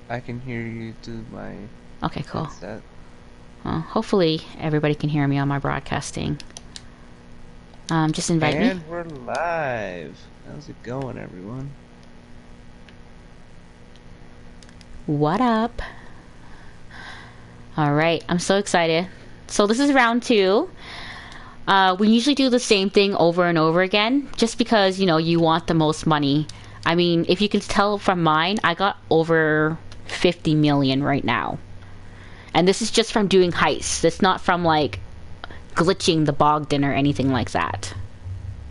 I can hear you through my Okay, cool. headset. Well, hopefully everybody can hear me on my broadcasting. Just invite me. And we're live. How's it going, everyone? What up? All right, I'm so excited. So this is round two. We usually do the same thing over and over again, just because you want the most money. I mean, if you can tell from mine, I got over 50 million right now, and this is just from doing heists. It's not from like glitching the Bogdan or anything like that.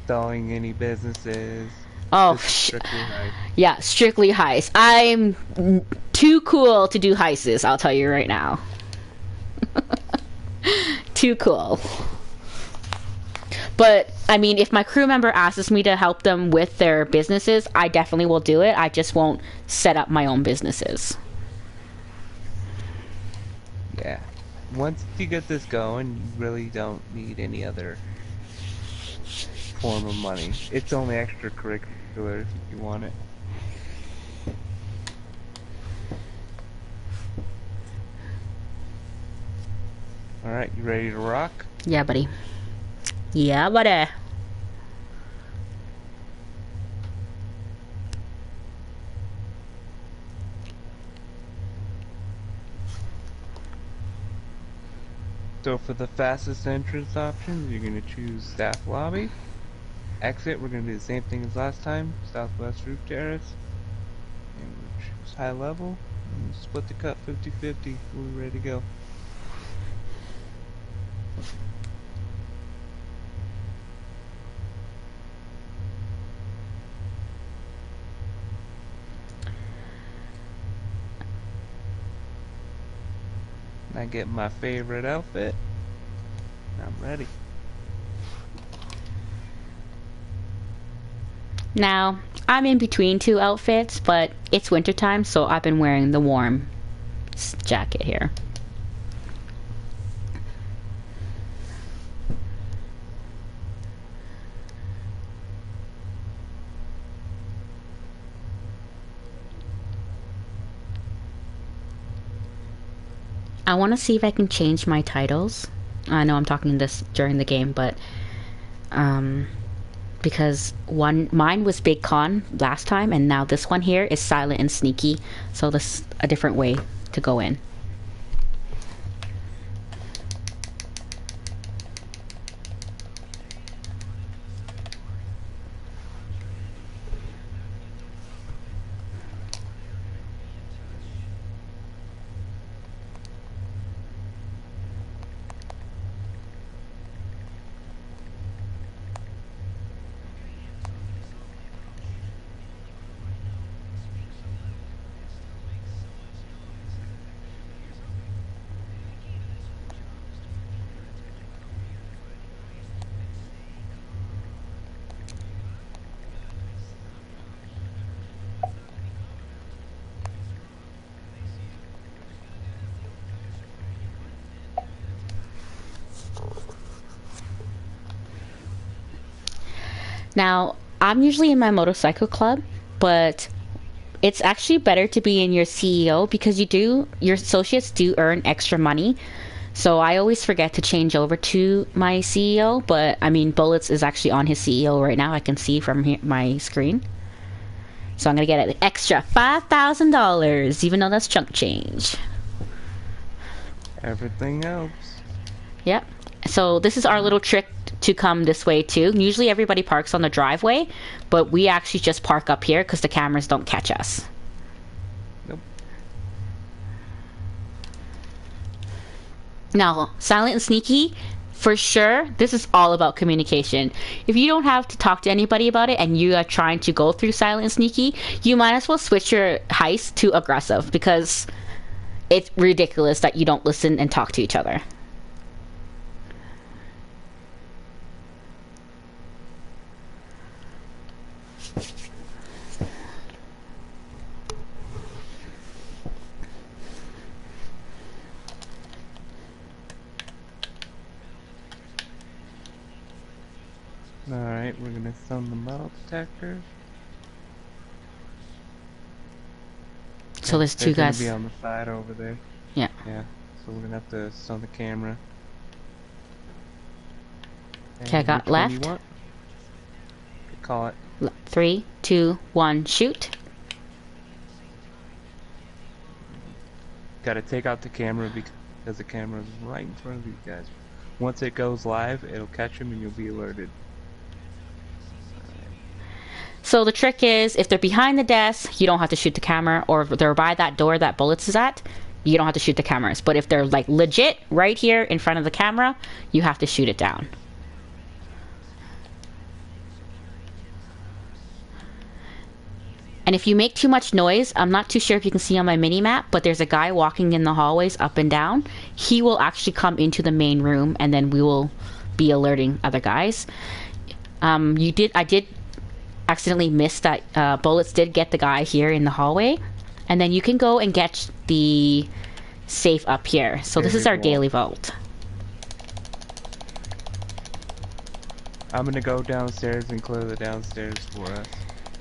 Selling any businesses? Oh, This is strictly high. yeah, strictly heist. I'm too cool to do heists, I'll tell you right now. Too cool. But I mean, if my crew member asks me to help them with their businesses, I definitely will do it. I just won't set up my own businesses. Yeah. Once you get this going, you really don't need any other form of money. It's only extracurricular if you want it. Alright, you ready to rock? Yeah, buddy. Yeah, buddy. So for the fastest entrance options, you're going to choose staff lobby. Exit, we're going to do the same thing as last time, southwest roof terrace. And we'll choose high level. And we'll split the cut 50-50. We're ready to go. And I get my favorite outfit. I'm ready. Now, I'm in between two outfits, but it's wintertime, so I've been wearing the warm jacket here. I want to see if I can change my titles. I know I'm talking this during the game, but um, because mine was Big Con last time, and now this one here is Silent and Sneaky. So this is a different way to go in. Now, I'm usually in my motorcycle club, but it's actually better to be in your CEO because your associates do earn extra money. So I always forget to change over to my CEO, but I mean, Bullets is actually on his CEO right now. I can see from my screen. So I'm gonna get an extra $5,000, even though that's chunk change. Everything helps. Yep. So this is our little trick to come this way too. Usually everybody parks on the driveway, but we actually just park up here because the cameras don't catch us. Nope. Now, Silent and Sneaky, for sure, this is all about communication. If you don't have to talk to anybody about it and you are trying to go through Silent and Sneaky, you might as well switch your heist to aggressive because it's ridiculous that you don't listen and talk to each other. Alright, we're gonna stun the metal detectors. So Okay, there's they're two gonna be guys. on the side over there. Yeah. Yeah, so we're gonna have to stun the camera. Okay, I And got which one you left. want? Okay, call it. 3, 2, 1, shoot. Gotta take out the camera because the camera's right in front of these guys. Once it goes live, it'll catch them and you'll be alerted. So the trick is, if they're behind the desk, you don't have to shoot the camera, or if they're by that door that bullets is at, you don't have to shoot the cameras. But if they're like legit right here in front of the camera, you have to shoot it down. And if you make too much noise, I'm not too sure if you can see on my mini map, but there's a guy walking in the hallways up and down. He will actually come into the main room, and then we will be alerting other guys. I did accidentally miss that bullets did get the guy here in the hallway, and then you can go and get the safe up here. So this is our daily vault. I'm gonna go downstairs and clear the downstairs for us.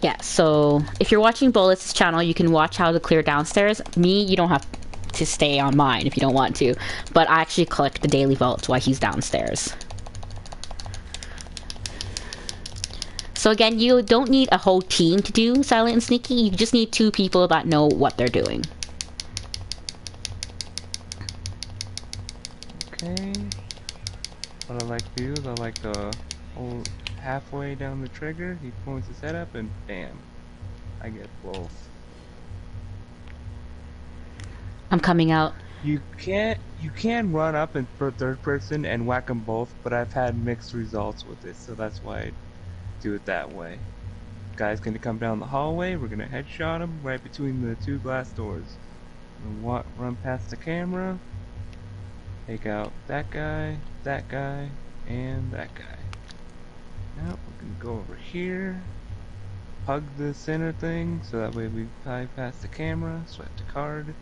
Yeah, so if you're watching Bullets' channel, you can watch how to clear downstairs. Me, you don't have to stay on mine if you don't want to, but I actually collect the daily vault while he's downstairs. So again, you don't need a whole team to do silent and sneaky. You just need 2 people that know what they're doing. Okay. What I like to do is I like to hold halfway down the trigger. He points his head up and bam, I get both. I'm coming out. You can run up in third person and whack them both, but I've had mixed results with it, so that's why I do it that way. Guy's gonna come down the hallway. We're gonna headshot him right between the 2 glass doors. Run past the camera. Take out that guy, and that guy. Now we're gonna go over here. Hug the center thing, so that way we bypass the camera. Swipe the card.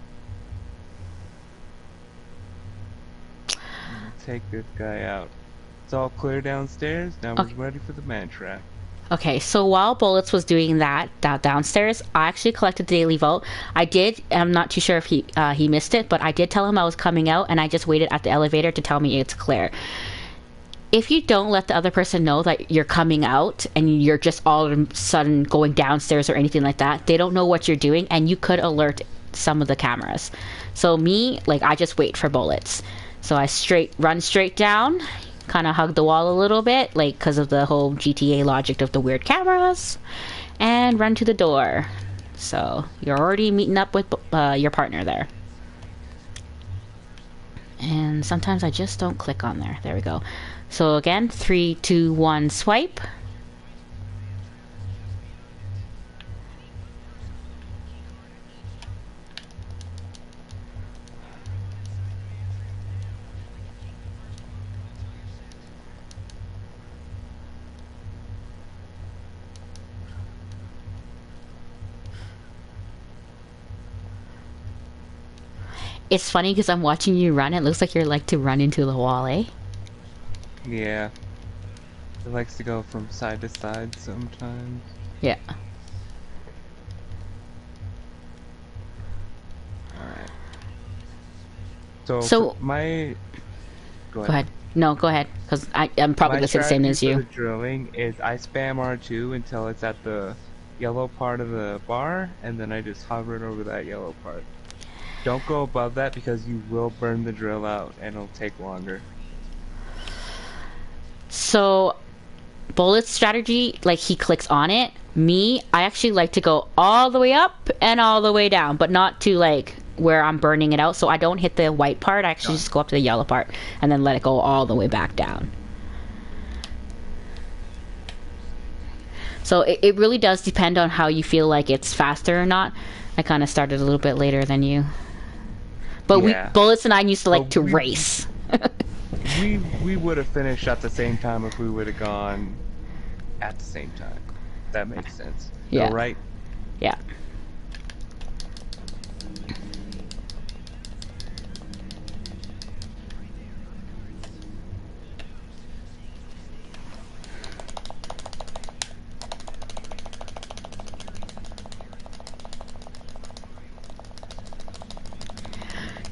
Take this guy out. It's all clear downstairs. Now Okay. we're ready for the man trap. Okay, so while Bullets was doing that downstairs, I actually collected the daily vote. I'm not too sure if he missed it, but I did tell him I was coming out, and I just waited at the elevator to tell me it's clear. If you don't let the other person know that you're coming out and you're just all of a sudden going downstairs or anything like that, they don't know what you're doing, and you could alert some of the cameras. So me, I just wait for Bullets. So I run straight down, kind of hug the wall a little bit, because of the whole GTA logic of the weird cameras, and run to the door. So you're already meeting up with your partner there. And sometimes I just don't click on there. There we go. So again, 3, 2, 1, swipe. It's funny because I'm watching you run. It looks like you're to run into the wall, eh? Yeah. It likes to go from side to side sometimes. Yeah. Alright. So my... Go ahead. No, go ahead, because I'm probably the same as you. My strategy for the drilling is I spam R2 until it's at the yellow part of the bar, and then I just hover it over that yellow part. Don't go above that because you will burn the drill out and it'll take longer. So, Bullet's strategy, he clicks on it. Me, I actually like to go all the way up and all the way down, but not to where I'm burning it out. So I don't hit the white part. I actually just go up to the yellow part and then let it go all the way back down. So it really does depend on how you feel like it's faster or not. I kind of started a little bit later than you. But yeah. Bullets and I used to race. we would have finished at the same time if we would have gone at the same time. That makes sense. Yeah. No, right? Yeah.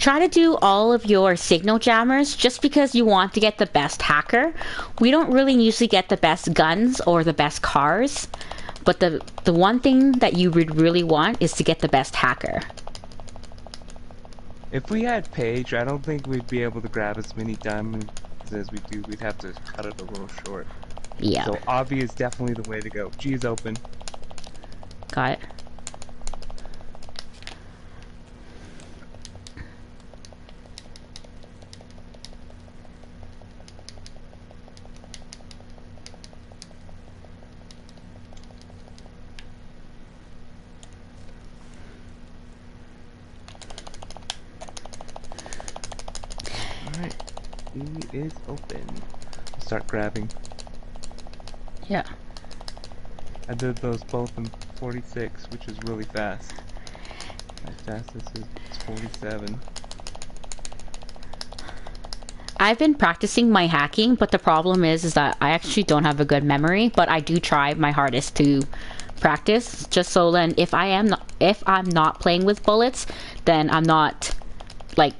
try to do all of your signal jammers just because you want to get the best hacker. We don't really usually get the best guns or the best cars, but the one thing that you would really want is to get the best hacker. If we had Paige, I don't think we'd be able to grab as many diamonds as we do. We'd have to cut it a little short. Yeah. So Obby is definitely the way to go. G is open. Got it. Alright. E is open. Start grabbing. Yeah. I did those both in 46, which is really fast. My fastest is 47. I've been practicing my hacking, but the problem is that I actually don't have a good memory, but I do try my hardest to practice, just so then if I'm not playing with bullets, then I'm not like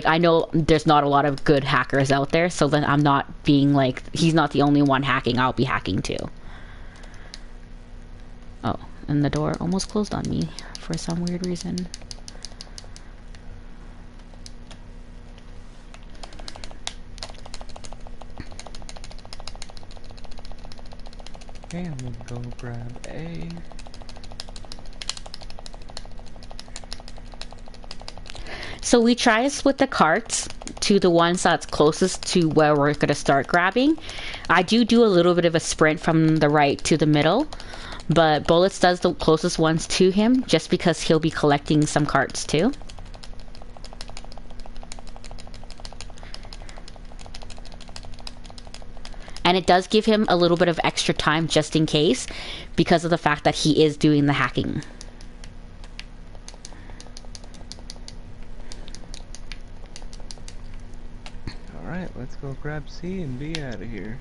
I know there's not a lot of good hackers out there, so then I'm not being like, he's not the only one hacking, I'll be hacking too. Oh, and the door almost closed on me for some weird reason. Okay, I'm gonna go grab A. So we try to split the carts to the ones that's closest to where we're going to start grabbing. I do a little bit of a sprint from the right to the middle, but Bullets does the closest ones to him just because he'll be collecting some carts too. And it does give him a little bit of extra time just in case, because of the fact that he is doing the hacking. Alright, let's go grab C and B out of here.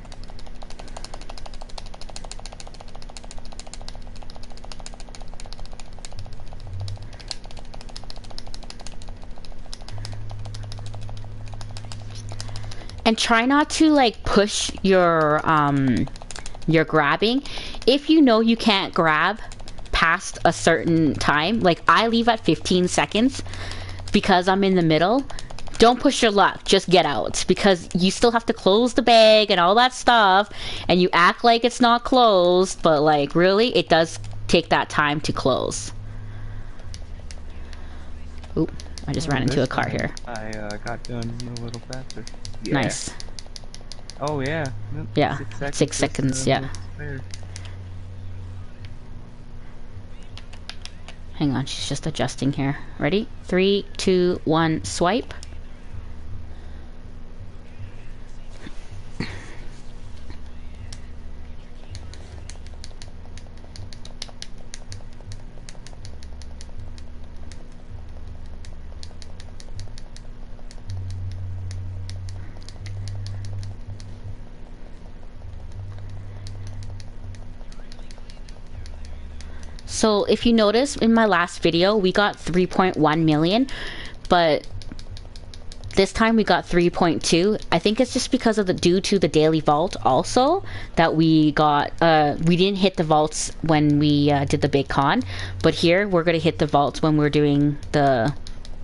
And try not to like push your grabbing. If you know you can't grab past a certain time, like I leave at 15 seconds because I'm in the middle. Don't push your luck, just get out, because you still have to close the bag and all that stuff, and you act like it's not closed, but like really it does take that time to close. Oop, I just ran into a car here. I got done a little faster. Yeah. Nice. Oh yeah. Nope, Yeah, 6 6 seconds, yeah. Spare. Hang on, she's just adjusting here. Ready? 3, 2, 1, swipe. So if you notice in my last video, we got 3.1 million, but this time we got 3.2. I think it's just because of due to the daily vault also that we got, we didn't hit the vaults when we did the big con, but here we're going to hit the vaults when we're doing the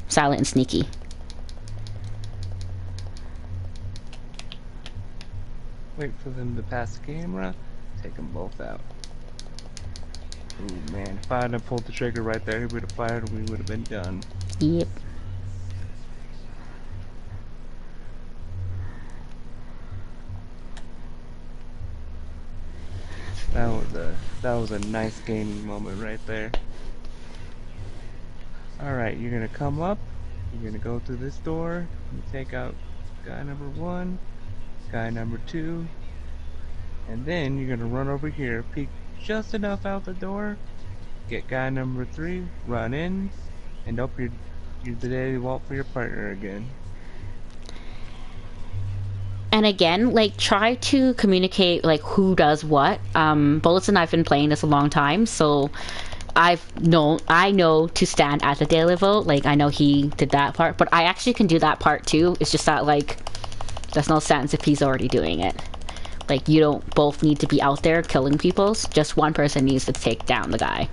silent and sneaky. Wait for them to pass the camera, take them both out. Ooh man, if I hadn't pulled the trigger right there, he would have fired and we would have been done. Yep. That was a nice gaming moment right there. Alright, you're gonna come up, you're gonna go through this door, you take out guy number 1, guy number 2, and then you're gonna run over here, peek just enough out the door, get guy number 3, run in, and open the daily vault for your partner again. And again, like, try to communicate, like, who does what. Bullets and I've been playing this a long time, so I know to stand at the daily vote. Like, I know he did that part, but I actually can do that part too. It's just that, like, there's no sense if he's already doing it. Like, you don't both need to be out there killing people. Just one person needs to take down the guy.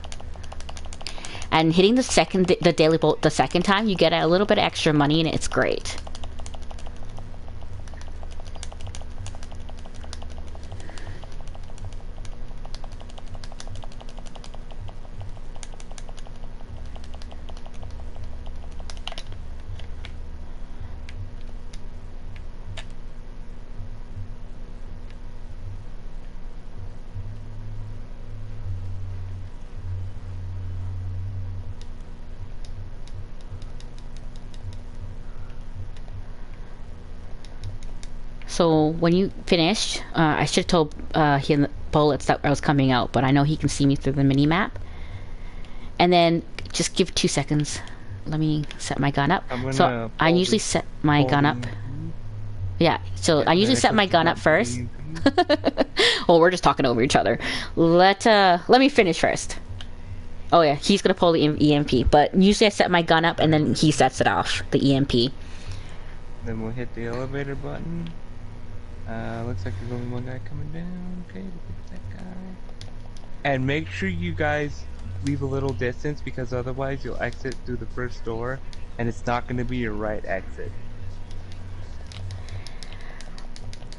And hitting the daily bolt the second time, you get a little bit of extra money, and it's great. So when you finished, I should have told him bullets that I was coming out, but I know he can see me through the mini map. And then just give 2 seconds. Let me set my gun up. So I usually set my gun up. Yeah, so I usually set my gun up first. Well, we're just talking over each other. Let me finish first. Oh yeah, he's gonna pull the EMP, but usually I set my gun up and then he sets it off, the EMP. Then we'll hit the elevator button. Looks like there's only one guy coming down. Okay, look at that guy. And make sure you guys leave a little distance, because otherwise you'll exit through the first door and it's not going to be your right exit.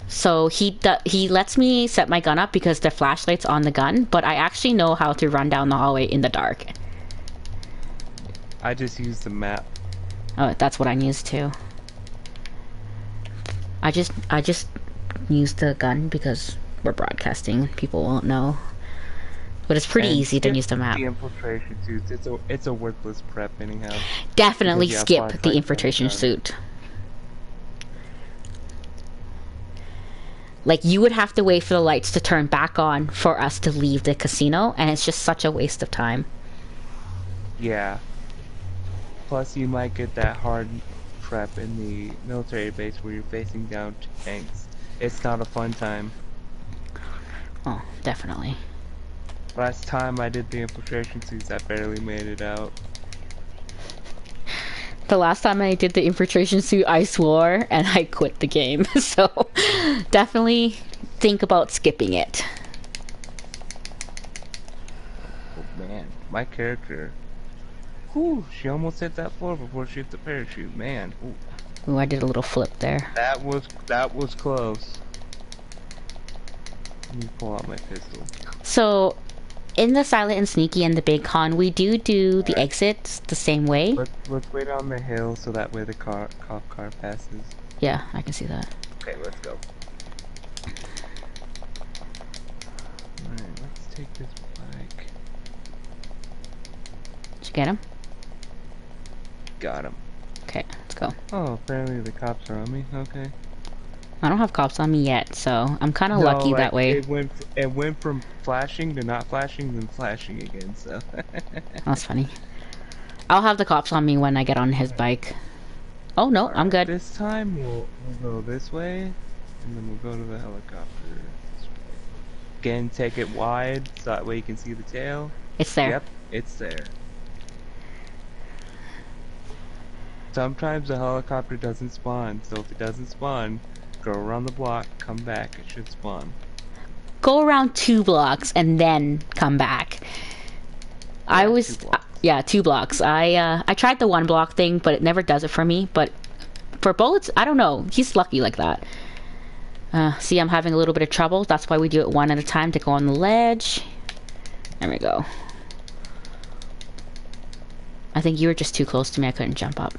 So he lets me set my gun up because the flashlight's on the gun, but I actually know how to run down the hallway in the dark. I just use the map. Oh, that's what I use too. I just use the gun because we're broadcasting. People won't know. But it's pretty easy to use the map. The infiltration suits. It's a worthless prep anyhow. Definitely skip the infiltration suit. Like, you would have to wait for the lights to turn back on for us to leave the casino, and it's just such a waste of time. Yeah. Plus, you might get that hard prep in the military base where you're facing down tanks. It's not a fun time. Oh, definitely. Last time I did the infiltration suits, I barely made it out. The last time I did the infiltration suit, I swore and I quit the game. So definitely think about skipping it. Oh man, my character. Whew, she almost hit that floor before she hit the parachute. Man. Ooh, I did a little flip there. That was close. Let me pull out my pistol. So, in the silent and sneaky and the big con, we do the exits the same way. Let's wait on the hill so that way the cop car passes. Yeah, I can see that. Okay, let's go. Alright, let's take this bike. Did you get him? Got him. Okay, let's go. Oh, apparently the cops are on me. Okay. I don't have cops on me yet, so I'm kind of lucky that way. It went from flashing to not flashing, then flashing again. So. That's funny. I'll have the cops on me when I get on his bike. Oh no, I'm good. This time we'll go this way, and then we'll go to the helicopter. Again, take it wide so that way you can see the tail. It's there. Yep, it's there. Sometimes the helicopter doesn't spawn, so if it doesn't spawn, go around the block, come back, it should spawn. Go around 2 blocks and then come back. Yeah, 2 blocks. I tried the 1 block thing, but it never does it for me. But for bullets, I don't know. He's lucky like that. See, I'm having a little bit of trouble. That's why we do it one at a time to go on the ledge. There we go. I think you were just too close to me. I couldn't jump up.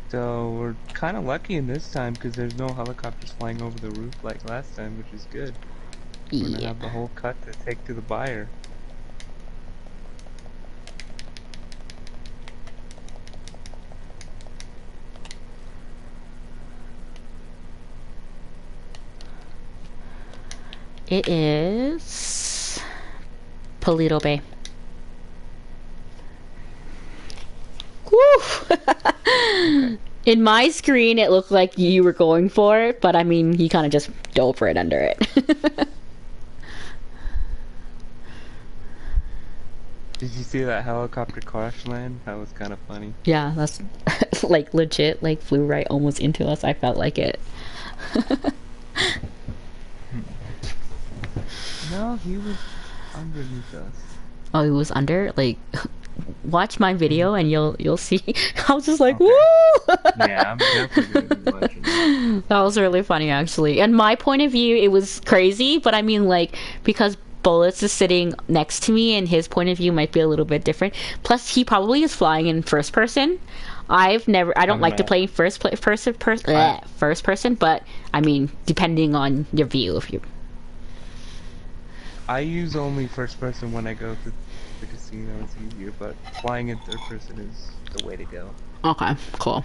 So we're kind of lucky in this time because there's no helicopters flying over the roof like last time, which is good. We're gonna have the whole cut to take to the buyer. It is Paleto Bay. Woo! In my screen, it looked like you were going for it, but I mean, he kind of just dove right under it. Did you see that helicopter crash land? That was kind of funny. Yeah, that's like legit. Like flew right almost into us. I felt like it. No, he was underneath us. Oh, it was under. Like, watch my Mhm. video and you'll see. I was just like, woo! Okay. Yeah, I'm definitely gonna be watching that. That was really funny, actually. And my point of view, it was crazy, but I mean, like, because Bullets is sitting next to me, and his point of view might be a little bit different. Plus, he probably is flying in first person. I don't I'm like to not. play I first person, but I mean, depending on your view, if you. I use only first person when I go to the casino. It's easier, but flying in third person is the way to go. Okay, cool.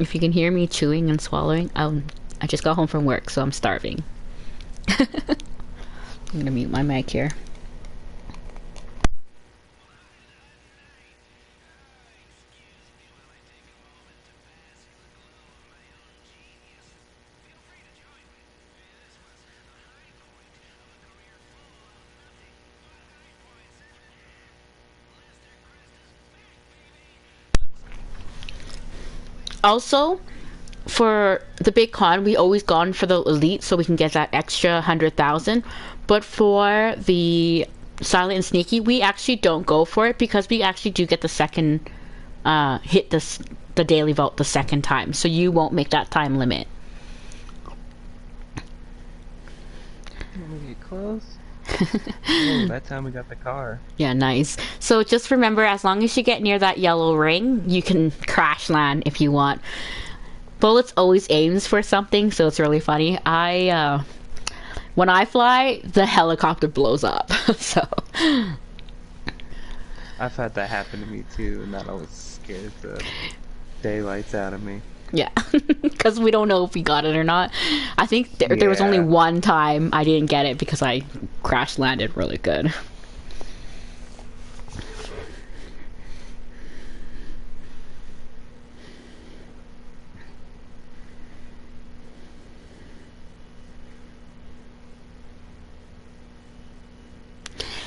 If you can hear me chewing and swallowing, I just got home from work, so I'm starving. I'm gonna mute my mic here. Also, for the big con, we always gone for the elite so we can get that extra 100,000. But for the silent and sneaky, we actually don't go for it because we actually do get the second hit the daily vault the second time, so you won't make that time limit. Let me get close. Oh, that time we got the car. Yeah, nice. So just remember, as long as you get near that yellow ring, you can crash land if you want. Bullets always aims for something, so it's really funny. When I fly, the helicopter blows up. So I've had that happen to me too, and that always scares the daylights out of me. yeah, because we don't know if we got it or not. I think there was only Yeah. one time I didn't get it because I crash landed really good.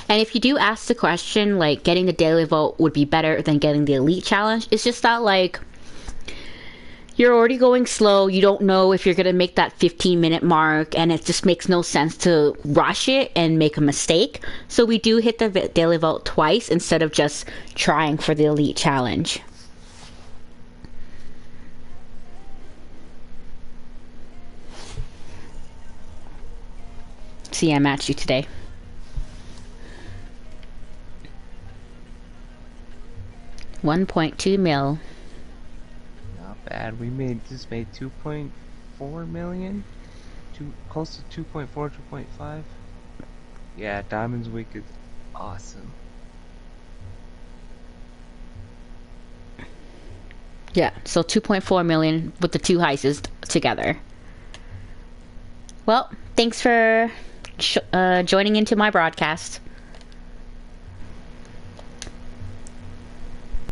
And if you do ask the question, like getting the daily vote would be better than getting the elite challenge, it's just that like you're already going slow. You don't know if you're going to make that 15-minute mark, and it just makes no sense to rush it and make a mistake. So we do hit the daily vote twice instead of just trying for the elite challenge. See, I matched you today. 1.2 mil. Not bad. We just made 2.4 million, close to 2.4, 2.5. Yeah, Diamonds Week is awesome. Yeah, so 2.4 million with the two heists together. Well, thanks for joining into my broadcast.